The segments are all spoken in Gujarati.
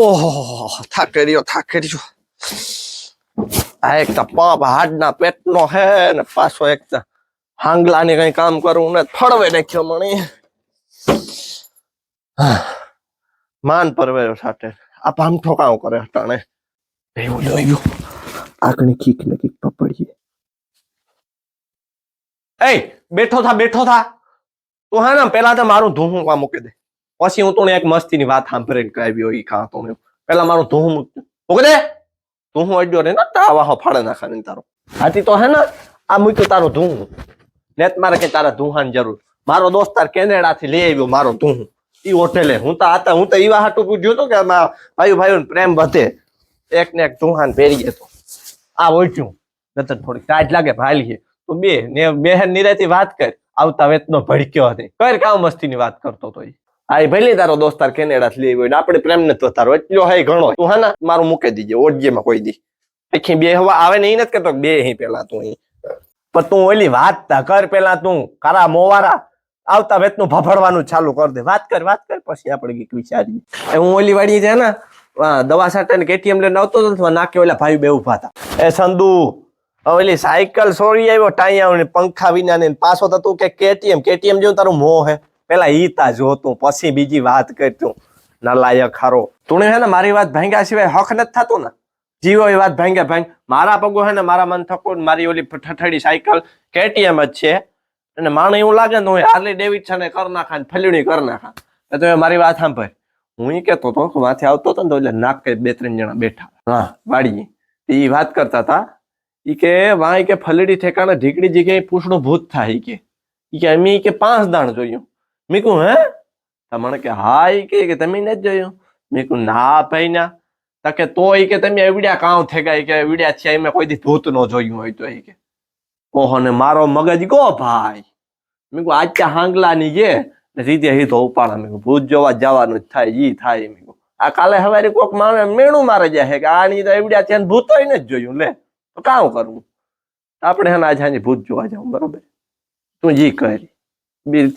ઓહો થાકેરીઓ આ એક તો પગ હાડના પેટનો હે ને પાછો એક તો હાંગલાને કઈ કામ કરવું ને ફળવે નાખ્યો મણી માન પરવેરો સાથે આ પામ ઠોકાવ કરે હટાણે એવું જોયું આગની કીક ને કીક પપડીએ એ બેઠો થા તું હા ને પેલા તો મારું ધૂહું કા મૂકી દે પછી હું તને એક મસ્તીની વાત સાંભળીને કરાવી હોય ખા તો પેલા મારું ધૂહું મૂકી દે તું હું અડ્યો રે ને તાવા ફાડે નાખા તારો હાથી તો હે ને આ મૂક્યું તારું ધૂહું નેત મારે કે તારા ધૂહાની જરૂર મારો દોસ્તાર કેનેડા થી લઈ આવ્યો મારો ધૂહું ઈ હોટેલે હું તો ઈવા હાટું પૂછ્યું હતું કે ભાઈઓ પ્રેમ વધે એક ને એક ધૂહાન પહેરી તો આ ઓછું નતર થોડી ટાઈટ લાગે ભાઈ તો બેહેન નિરાતી વાત કર આવતા વેતનો ભડક્યો હતી કર કામ મસ્તીની વાત કરતો તો આ ભલે તારો દોસ્તાર કેનેડા થી લઈ આવ્યો આપણે પ્રેમ ને તો તારો એટલો હે ઘણો તું હા ને મારું મૂકી દીજે ઓડજેમાં કોઈ દી પછી બે હવા આવે ને એ નથી કેતો બે હી પેલા તું પણ તું ઓલી વાત તા કર પેલા તું કારા મોવારા આવતા વેતનું ભભડવાનું ચાલુ કર દે વાત કર પછી આપણે કઈક વિચારીએ હું ઓલી વાડી છે ને દવા સાટા ને કેટીએમ લઈને આવતો હતો નાકે ઓલા ભાઈ બે ઉભા હતા એ સંદુ ઓલી સાયકલ સોરી આવ્યો ટાઈ ને પંખા વિના ને પાછો તો તું કે કેટીએમ જેવું તારું મોહ હે પેલા ઈ તા જોતું પછી બીજી વાત કરતું નલાયક ખારો તું હે ને મારી વાત ભાંગ્યા સિવાય હક નથી થતું ને જીવો એ વાત ભાંગ્યા મારા પગો હે ને મારા મન થકો મારી ઓલી ઠઠડી સાયકલ કેટીએમ જ છે અને માણસ એવું લાગે ને હું હાર્લી ડેવિડસન કર નાખા ને ફલણી કર નાખા તો મારી વાત સાંભળ હું ઈ કેતો હતો માથે આવતો હતો ને તો એટલે નાક કે 2-3 જણા બેઠા હા વાડી એ વાત કરતા હતા ઈ કે વાય કે ફલડી ઠેકાણે ઢીકડી જગ્યાએ પૂછડું ભૂત થાય કે અમે કે 5 દાણ જોયું મેં કહું હે તમને કે હા ઈ કે તમે નથી જોયું મેં કહું ના ભાઈ ના કે તો ઈ કે તમે એવડ્યા કામ થઈ ગયા કે એવડ્યા છે મેં કોઈ દી ભૂત નો જોયું હોય તો ઈ કે ઓહો ને મારો મગજ ગો ભાઈ મેં કહું આજ હાંગલા ની જે સીધે સીધો ઉપાડા મેં ભૂત જોવા જવાનું જ થાય ઈ થાય મેં કહું આ કાલે સવારે કોક મારે મેણું મારે જાય કે આની તો એવડ્યા છે ભૂત હોય ને જ જોયું લે તો કામ કરવું આપણે હે આજ હાજે ભૂત જોવા જાવ બરોબર તું જી કરી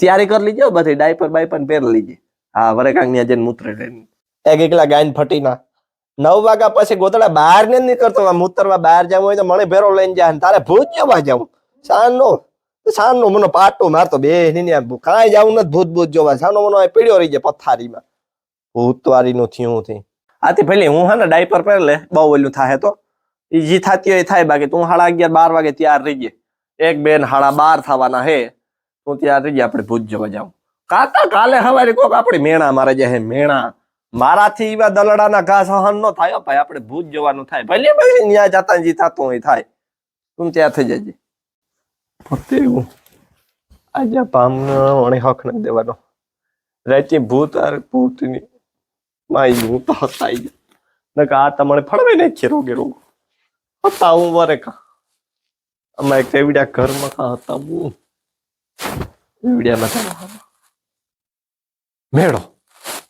તૈયારી કરી લીજો બધી ડાયપર બાયપર પહેરી લીજે હા વરે કાંક ની આજે મૂત્ર લઈને એક એકલા ગાયન ફટી ના 9 વાગ્યા પછી ગોતડા બહાર ને નીકળતો મૂતરવા બહાર જવું હોય તો મને ભેરો લઈને જાય તારે ભૂત જોવા જાવ સાંજનો મને પાટો મારતો બે કાંઈ જવું નથી ભૂત જોવા સાનો મને પીડ્યો રહી જાય પથારીમાં ભૂત વાળી નું થયું થી આથી ભલે હું હા ને ડાયપર પહેર લે બહુ ઓલું થાય તો ઈજી થતી હોય થાય બાકી તું 11:30-12 વાગે તૈયાર રહી જાય 1 2 12 થવાના હે તું તૈયાર રહી જાય આપણે ભૂત જોવા જાવ કાકા કાલે સવારે કોક આપણે મેણા મારે જાય મેણા મારાથી એવા દલડાના ઘા સહન ન થાય ભાઈ આપણે ભૂત જોવાનું થાય ભલે ભાઈ ન્યા જતા જી થતું હોય થાય તું ત્યાં થઈ જજે પોતે એવું આજે પામને હક નથી દેવાનો રાતે ભૂતની માઈ હું તો હતાઈ ગયા ને આ તમને ફળવે નાખીએ રોગ હતા હું વરે કા અમારે એક એવડ્યા ઘરમાં કા હતા હું એવડ્યામાં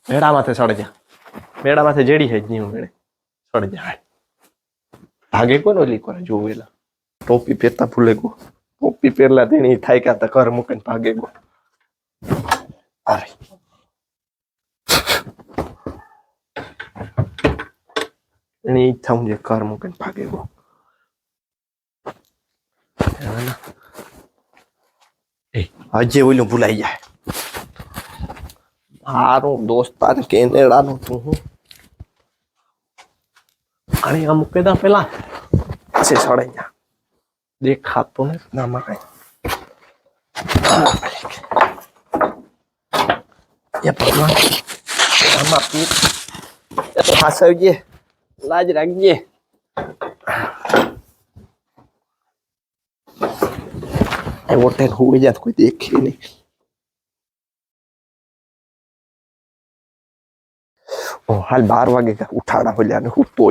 મેળામાંથી સડી જા મેળામાંથી જેડી હે જ નહીં મેળે સડી જા ભાગે કોનો ઓલી કરે જોવેલા ટોપી પહેરતા ભૂલે ગો ટોપી પહેરલા તેની થાય કે આ ઘર મૂકીને ભાગે ગો અરે એની ઈચ્છા હું જે ઘર મૂકીને ભાગે ગો હજે ઓલું ભૂલાઈ જાય મારું દોસ્તાર કેનેડાનું તું હું અને અમુક કેદા પેલા પછી સડાઈ જા દેખાતો ને નામાં કઈ એ ભગવાન આમાં પીર એ તો હાસવજે લાજ રાખજે એ હોટેલ હુઈ જાત કોઈ દેખે નહીં ઓ હાલ 12 વાગે ઉઠાડા બોલ્યા ને હું તો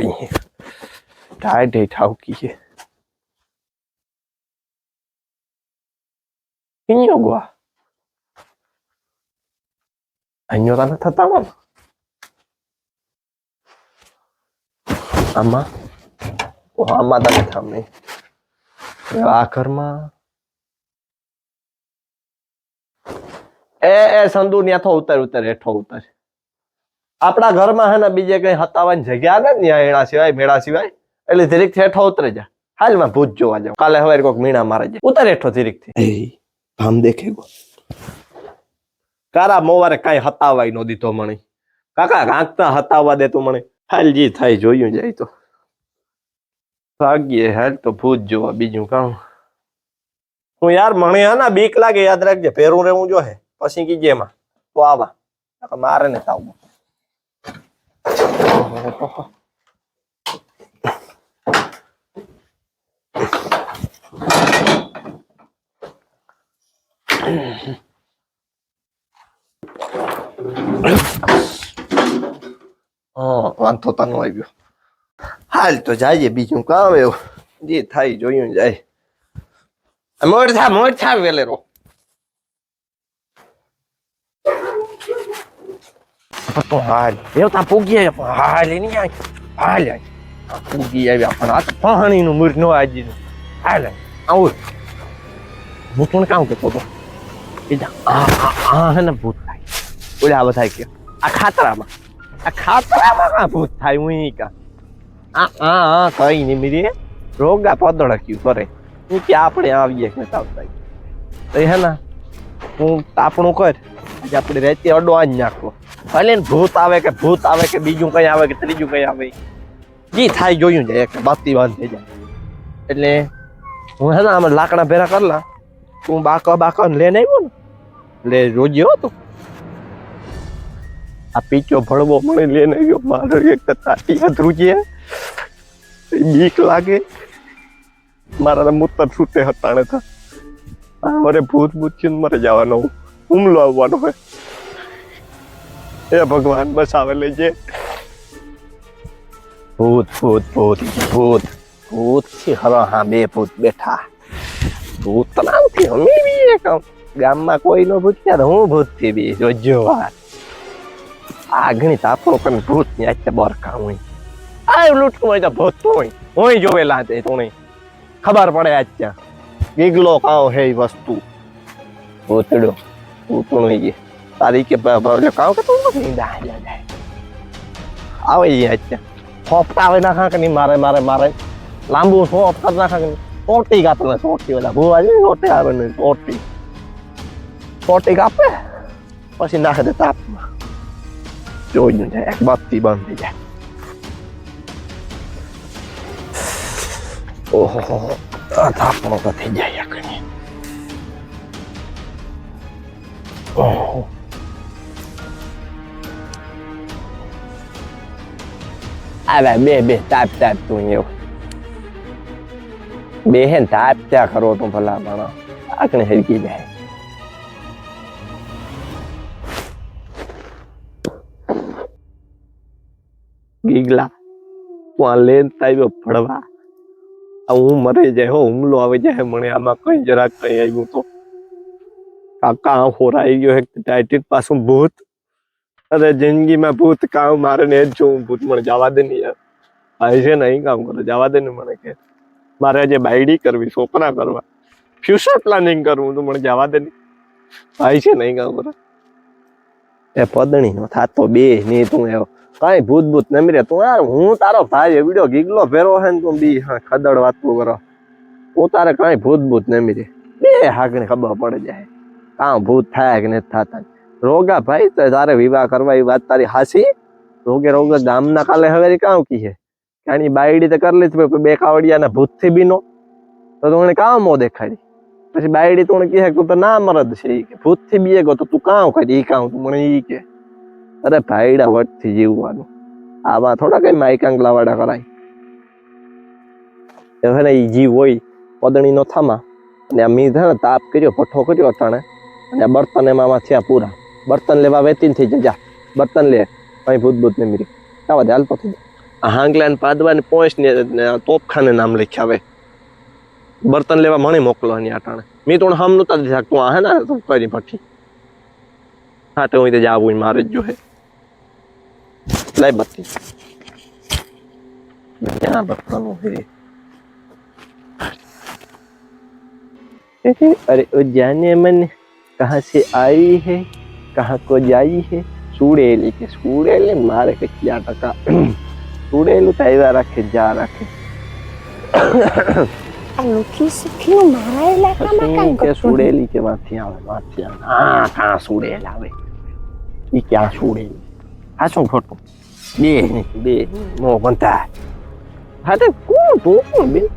ટાઈટ ઠાવકી છે Inyo gua. Anyo tanah tataman. Ama. Oh, ama tanah thame. આખરમાં એ સંધુ ન્યા થો ઉતર હેઠો ઉતર આપણા ઘરમાં હે ને બીજે કઈ હતાવાની જગ્યા ને એના સિવાય મેળા સિવાય એટલે ધીરેક હેઠો ઉતરે જા હાલમાં ભૂત જોવા જાવ કાલે હવે કોઈક મીણા મારે જાય ઉતર હેઠો ધીરેક થી આમ દેખે કારા મોવારે કઈ હતાવાય નો દીધો મને કાકા કાંકતા હતાવા દે તું મને હાલ જી થાય જોયું જાય તો ભાગ્યે હાલ તો ભૂત જોવા બીજું કામ હું યાર મને હે ને બીક લાગે યાદ રાખજે પહેરું રહેવું જો હે પછી કીજે એમાં તો આવા મારે ને થાવ વાંધો તનો આવ્યો હાલ તો જાય બીજું કામ એવું જે થાય જોયું જાય મોડ થા વેલેરો તો હાલ એવું તા પૂગી હાલ નહીં હાલ પૂગી આવ્યા પણ આ તો પાણી નું મૂર નો આજી હાલ આવું હું પણ કામ કરતો હતો હે ને ભૂત થાય ઓલા આ બધા કે આ ખાતરામાં કાં ભૂત થાય હું કા કઈ નહીં મીરી રોગા પદળક્યું કરે હું કે આપણે આવીએ કે આવતા તો હે ને હું આપણું કર આજે આપણે રેતી અડો જ નાખવો ભલે ભૂત આવે કે બીજું કઈ આવે કે ત્રીજું કઈ આવે જી થાય જોયું જાય એક બાતી વાંધ થઈ જાય એટલે હું હે ને આમાં લાકડા ભેરા કરલા હું બાકા લઈને આવ્યો ને એટલે રોજ્યો હતો આ પીચો ભળવો મને લઈને આવ્યો મારો એક તાટી ધ્રુજે બીક લાગે મારા મૂતર છૂટે હટાણે હતા મારે ભૂત છે મરે જવાનો હુમલો આવવાનો હોય એ ભગવાન બસ આવે લેજે ભૂત છે હરો હા બે ભૂત બેઠા ભૂત તો નામથી અમે બી ગામમાં કોઈ નો ભૂત ત્યારે હું ભૂત થી બી જોજો વાત આગણી તાપણો કરીને ભૂત ની આજે બરકા હોય આ લૂંટવું હોય તો ભૂત હોય જોવેલા તે તું ખબર પડે આજ ત્યાં ગીગલો કાવ હે વસ્તુ ભૂતડો ભૂતણું ગયે તારી કે કાવ કે તું નથી આવે આજ ત્યાં ફોપટા આવે નાખા કે નહીં મારે લાંબુ ફોપટા નાખા કે સોટી કાપે ને સોટી ઓલા ભૂવા છે સોટી આવે ને સોટી કાપે પછી નાખે દે તાપમાં જોઈ જાય એક બાપથી બંધ થઈ જાય ઓહો તાપણો તો થઈ જાય આગળ ઓહો આવે બે તાપ તું એવું બે હે તાપ ત્યાં કરો તો ભલા માણો આગળ હરકી જાય ગીગલા તું લેન આવ્યો ફળવા હું મરે જાય હો હુમલો આવે જાય મને આમાં કઈ જરાક કઈ આવ્યું તો કાકા હોરાઈ ગયો ટાઈટિક પાછું ભૂત અરે જિંદગીમાં ભૂત કામ મારે ને જ જોઉં ભૂત મને જવા દે ને યાર ભાઈ છે નહીં કામ કરે જવા દે ને મને કે મારે આજે બાયડી કરવી છોકરા કરવા ફ્યુચર પ્લાનિંગ કરવું તું મને જવા દે ને ભાઈ છે નહીં કામ કરે એ પદણી નો થાતો બે નહીં તું એવો કઈ ભૂત નમી રે તું યાર હું તારો ભાઈ વિડીયો ગીગલો ફેરો હે ને તું બી ખદડ વાતું કરો હું તારે કઈ ભૂત નમી રે બે હાકને ખબર પડે જાય કાં ભૂત થાય કે નથી થતા રોગા ભાઈ તો તારે વિવાહ કરવા એ વાત તારી હાસી રોગે ગામના કાલે હવે કામ કી છે આની બાયડી તો કરી લીધી બે કાવડિયાના ભૂત થી બીનો તો તું કામ મો દેખાડી પછી બાયડી તું કહે તું તો ના મરદ છે કે ભૂત થી બીએ ગયો તો તું કામ કરી ઈ કામ તું મને ઈ કે અરે ભાઈડા વટ થી જીવવાનું આવા થોડા કઈ માયકાંગલા વાળા કરાય હવે ને ઈ જીવ હોય પદણી નો થામા અને આ મીધ ને તાપ કર્યો ભઠ્ઠો કર્યો અટાણે અને બર્તન એમાં થયા પૂરા બર્તન લેવા વેતીન થઈ જા બર્તન લે કઈ ભૂત ને મીરી આવા હાલ તો થઈ હાંગલા ને પાદવા ને પોઈસ ને તોપખાને નામ લખ્યા આવે બર્તન લેવા મને મોકલો ની અટાણે મેં તો હમ નતા દીધા તું હે ને તું કરી ભઠ્ઠી હા તો હું જાવું મારે જ જો હે લાઈ બત્તી ક્યાં બત્તાનું है अरे ओ जाने मन कहाँ से आई है कहाँ को जाई है સુડેલી કે સુડેલી મારે કે ક્યાં ટકા સુડેલું તો આવ્યા રાખે જા રાખે આ લુખી સુખી મારા ઇલાકામાં કામ કે કરતો સુડેલી કે માંથી આવે હા કાં સુડેલ આવે ઈ ક્યાં સુડેલી આ શું ખોટું બે મો બનતા હા તે તું બે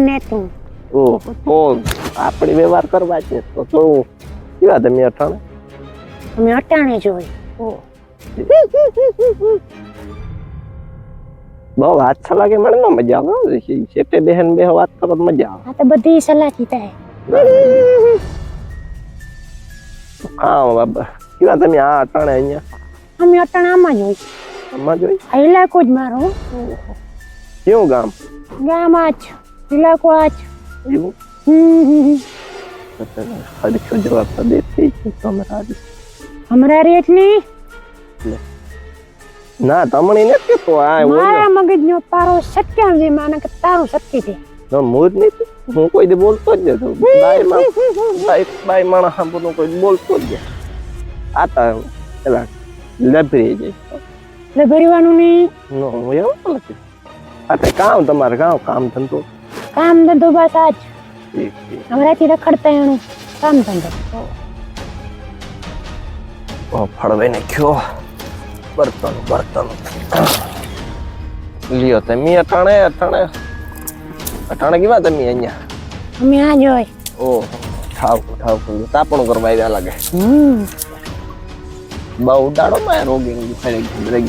ને તું ઓહ તો આપણે વ્યવહાર કરવા છે તો કેવા તમે અઠાણે અમે અટાણે જોઈ બહુ વાત લાગે મને ન મજા આવે શેઠે બહેન બે વાત કરો મજા આવે આ તો બધી સલાહ કીધા હે હા બાબા કેવા તમે આ અટાણે અહીંયા અમે અટાણે આમાં જોઈ આમાં જોઈ આ ઇલાકો જ મારો કેવું ગામ ગામ આ જ ઇલાકો આ જ એવું હરખો જવાબ તો દેતી છે તમારા હમણાં એટલી ના તમને નથી કેતો આ મારા મગજનો પારો સત્યામ છે માને કે તારું સત્ય છે મૂળ નથી હું કોઈ દે બોલતો જ નથી બાઈ માણસ સાંભળનું કોઈ બોલતો જ નથી આતા પેલા લભરી જાય લભરવાનું નહીં નો એવું તો નથી આ કામ તમારે કામ ધંધો કામ ધંધો બસ આજ હમણાંથી રખડતા એનું કામ ધંધો ફળવે નાખ્યો બર્તન લ્યો તમે અટાણે કેવા તમે અહીંયા અમે આ જોઈ ઓહ ઠાવ તાપણું કરવા આવ્યા લાગે બહુ ઉડાડો માં રોગી ફરી ગયું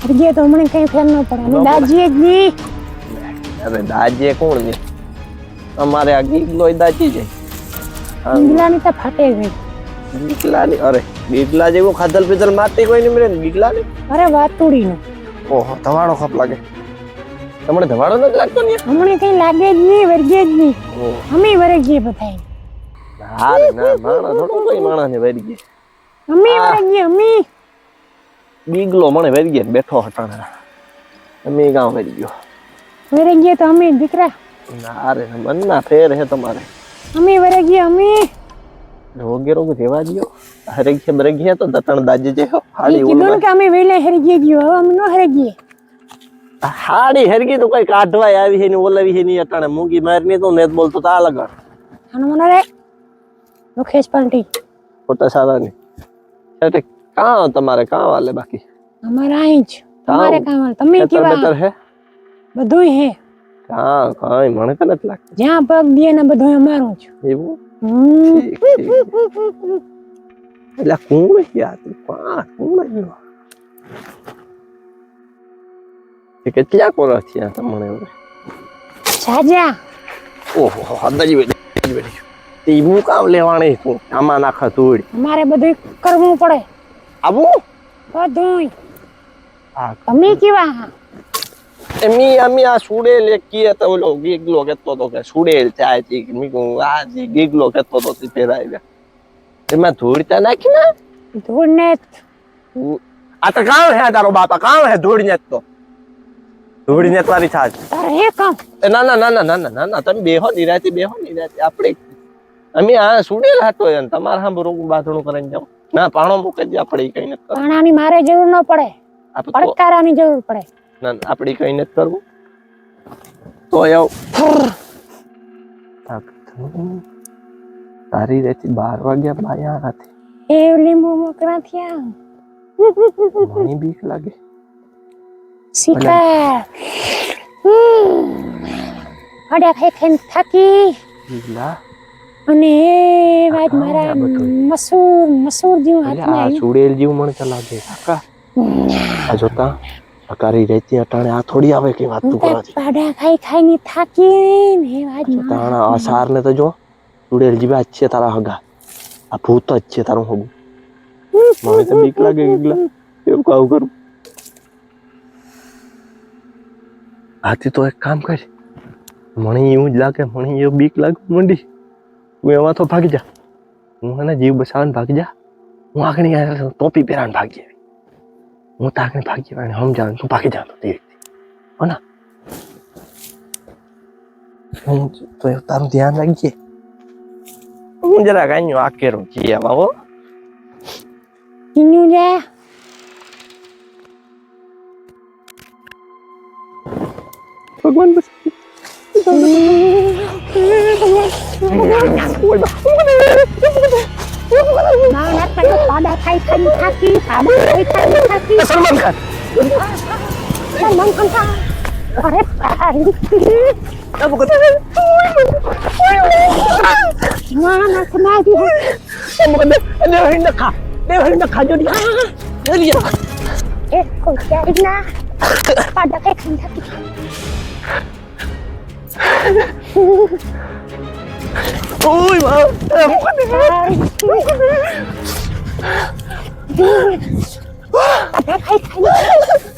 હરગે તો હમણાં કઈ ફેર ન પડે અમે દાજીએ જ નહીં અરે દાજીએ કોણ ને અમારે આ ગીગલો દાજી જાય ગીગલાની તો ફાટે ગઈ ગીગલાની અરે ગીગલા જેવું ખાધલ પીધલ માટી કોઈ નહીં મળે ગીગલાની અરે વાતુડીનું ઓહો ધવાડો ખપ લાગે તમને ધવાડો નથી લાગતો ને હમણાં કઈ લાગે જ નહીં વર્ગે જ નહીં અમે વર્ગીએ બધાય હારે ના માણસ થોડો કોઈ માણસ ને વર્ગીએ અમે વર્ગીએ અમે ગીગલો મને વર્ગીએ બેઠો હટાણા અમે ગામ વર્ગ્યો વર્ગીએ તો અમે દીકરા અરે મનના ફેર હે તમારે અમે વર્ગીએ અમે રોગે રેવા દયો હરગ્યા તો દતણ દાજે જે હાડી કીધું ને કે અમે વેલે હરગીએ ગયો હવે અમે ન હરગીએ હાડી હરગી તો કઈ કાઢવાય આવી છે ને ઓલાવી છે ની અટાણે મૂંગી મારની તો નેત બોલતો તા લગણ આનો મને રે મુખેશ પાંટી ખોટા સારા ની એટલે કાં તમારે કાં વાલે બાકી અમારા અહીં જ તમારે કામ તમે કેવા બેટર હે બધુંય હે કાં કાંઈ મને તો નથી લાગતું જ્યાં પગ દે ને બધું અમારું જ એવું એટલે કોણ યાર કોણ કેટલા કોરા થયા તમને જાજા ઓહો હદાજી બેઠી તે હું કામ લેવાની તું આમાં નાખા ધૂળ અમારે બધું કરવું પડે આવું બધું હા તમે કેવા અમે આ સુડેલ એક કીએ તો ઓલો ગીગલો કહેતો હતો કે સુડેલ ચાય તી મી કહું આ ગીગલો કહેતો હતો તે ફેરાઈ એમાં ધૂળ ત્યાં નાખી ને ધૂળ ને આ તો કામ હે તારો બાપા કામ હે ધૂળ ને તો ધૂળ ને તારી થાજ તારે હે કામ ના તમે બેહો નિરાતી આપણે અમે આ સુડેલ હાટો ને તમારે હા બરોબર બાથણું કરીને જાવ ના પાણો મૂકી દે આપણે કઈ નથી પાણાની મારે જરૂર ન પડે પડકારાની જરૂર પડે ના આપણે કઈ નથી કરવું તો આવ તારી રેતી 12 વાગ્યા બાયા હતી એ લીંબુ મોકરા થયા મને બીક લાગે શિકાર અડ્યા ખાઈ થાકી ઈલા અને એ વાત મારા મસૂર જેવું હાથમાં આવ્યું સુડેલ જેવું મને તો લાગે કાકા આ જોતા અકારી રહેતી અટાણે આ થોડી આવે કે વાત તું કરાતી પાડા ખાઈને થાકી ને વાત તાણા આ સાર ને તો જો સુડેલ જીવા છે તારા હગા આ ભૂત જ છે તારું હગું મને તો બીક લાગે ગીગલા એવું કાવ કરું આથી તો એક કામ કર મને એવું જ લાગે મને એવું બીક લાગે મંડી તું એમાં તો ભાગી જા હું એને જીવ બસાવને ભાગી જા હું આગળ ટોપી પહેરાને ભાગી આવી હું તો આગળ ભાગી આવી સમજાવ તું ભાગી જા તે હો હું તો તારું ધ્યાન રાખજે હું જરા કાંઈ આ કેરો છીએ આવો કિન્યું જા ભગવાન બસ ના ના તને પાડા ખાઈ ખાઈ થાકી પાડા ખાઈ ખાઈ થાકી સલમાન ખાન સલમાન ખાન કા અરે તારી ના ના કમાઈ દી એ કોઈ ક્યારેય ના પાડા ખાઈ ખાઈ થાકી ઓય માં પાડા ખાઈ ખાઈ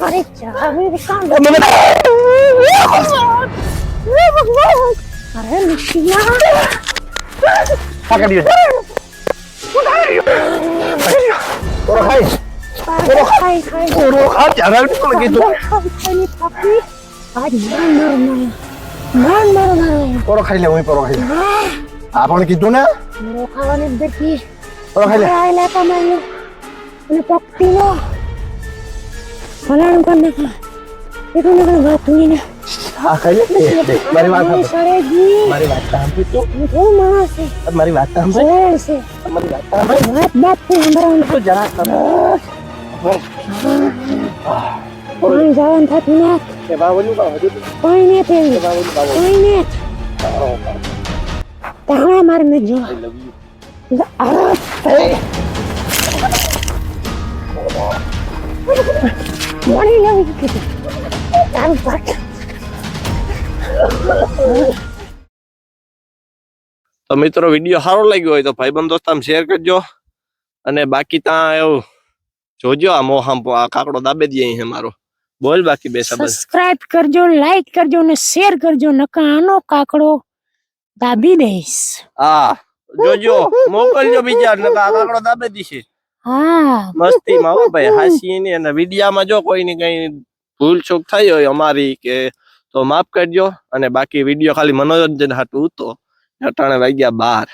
અરે જાવે કામ અરે મિશિયા પકડી ઓરો ખાઈ ખાઈ ખાઈ ઓરો ખા ચારા તો કીધું ખાઈ થાકી આજ માર ઓરો ખાઈ લે હું પરો ખાઈ લે આ પણ કીધું ને મારો ખાવાને બેઠી ઓરો ખાઈ લે આઈ લે તમારે અને પકડી લો ફલાણ કર નાખા એટલું ને વાત ની ને હા ખાઈ લે મારી વાત સાંભળ સરેજી મારી વાત સાંભળ તો હું માણસ છે મારી વાત સાંભળ છે મારી વાત સાંભળ વાત બાત થી હંભરાવાનું તો જરા કોઈ જવાનું થતું ના કે બાવલું કા હજુ કોઈ ને તે બાવલું બાવલું કોઈ ને તારા માર ન જો આઈ લવ યુ મળી લેવી કીધું તારું પાટ તો મિત્રો વિડીયો સારો લાગ્યો હોય તો ભાઈબંધ દોસ્તામ શેર કરજો અને બાકી ત્યાં એવું જોજો આ મોહામ આ કાકડો દાબે દે છે મારો બોલ બાકી બે શબ્દ સબસ્ક્રાઇબ કરજો લાઈક કરજો ને શેર કરજો નકા આનો કાકડો દાબી દઈશ હા જોજો મોકલજો બીજા ને આ કાકડો દાબે દીશે હા મસ્તી માં હો ભાઈ હાસી ની અને વિડીયામાં જો કોઈ ની કઈ ભૂલ ચૂક થઈ હોય અમારી કે તો માફ કરજો અને બાકી વિડીયો ખાલી મનોરંજન હાટું તો અટાણે વાગ્યા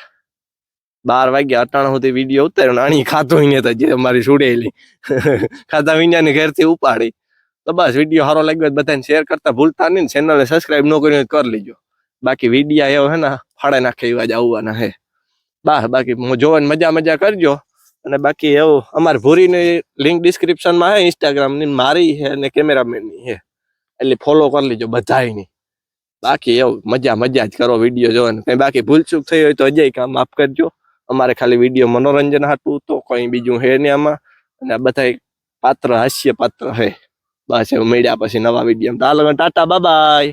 12 વાગ્યા અટાણા સુધી વિડીયો ઉતાર્યો નાની ખાતો ને તો જે અમારી સુડેલી ખાતા વિඥાની ઘેરથી ઉપાડી તો બસ વિડીયો સારો લાગ્યો બધાને શેર કરતા ભૂલતા નહીં ચેનલને સબસ્ક્રાઇબ ન કરી કરી લેજો બાકી વિડીયા એવો હે ને ફાડે નાખે એવા જ આવવાના હે બસ બાકી જોવાની મજા કરજો અને બાકી એવું અમારી ભૂરીની લિંક ડિસ્ક્રિપ્શનમાં હે ઇન્સ્ટાગ્રામ ની મારી હે અને કેમેરામેન ની હે એટલે ફોલો કરી લેજો બધાયની બાકી એવું મજા જ કરો વિડીયો જોવાનું કઈ બાકી ભૂલ ચૂક થઈ હોય તો અજય કામ માફ કરજો અમારે ખાલી વિડીયો મનોરંજન હાટું તો કઈ બીજું હે નહીં આમાં અને આ બધા પાત્ર હાસ્ય પાત્ર હે બસ એવું મળ્યા પછી નવા વિડીયો ટાટા બાય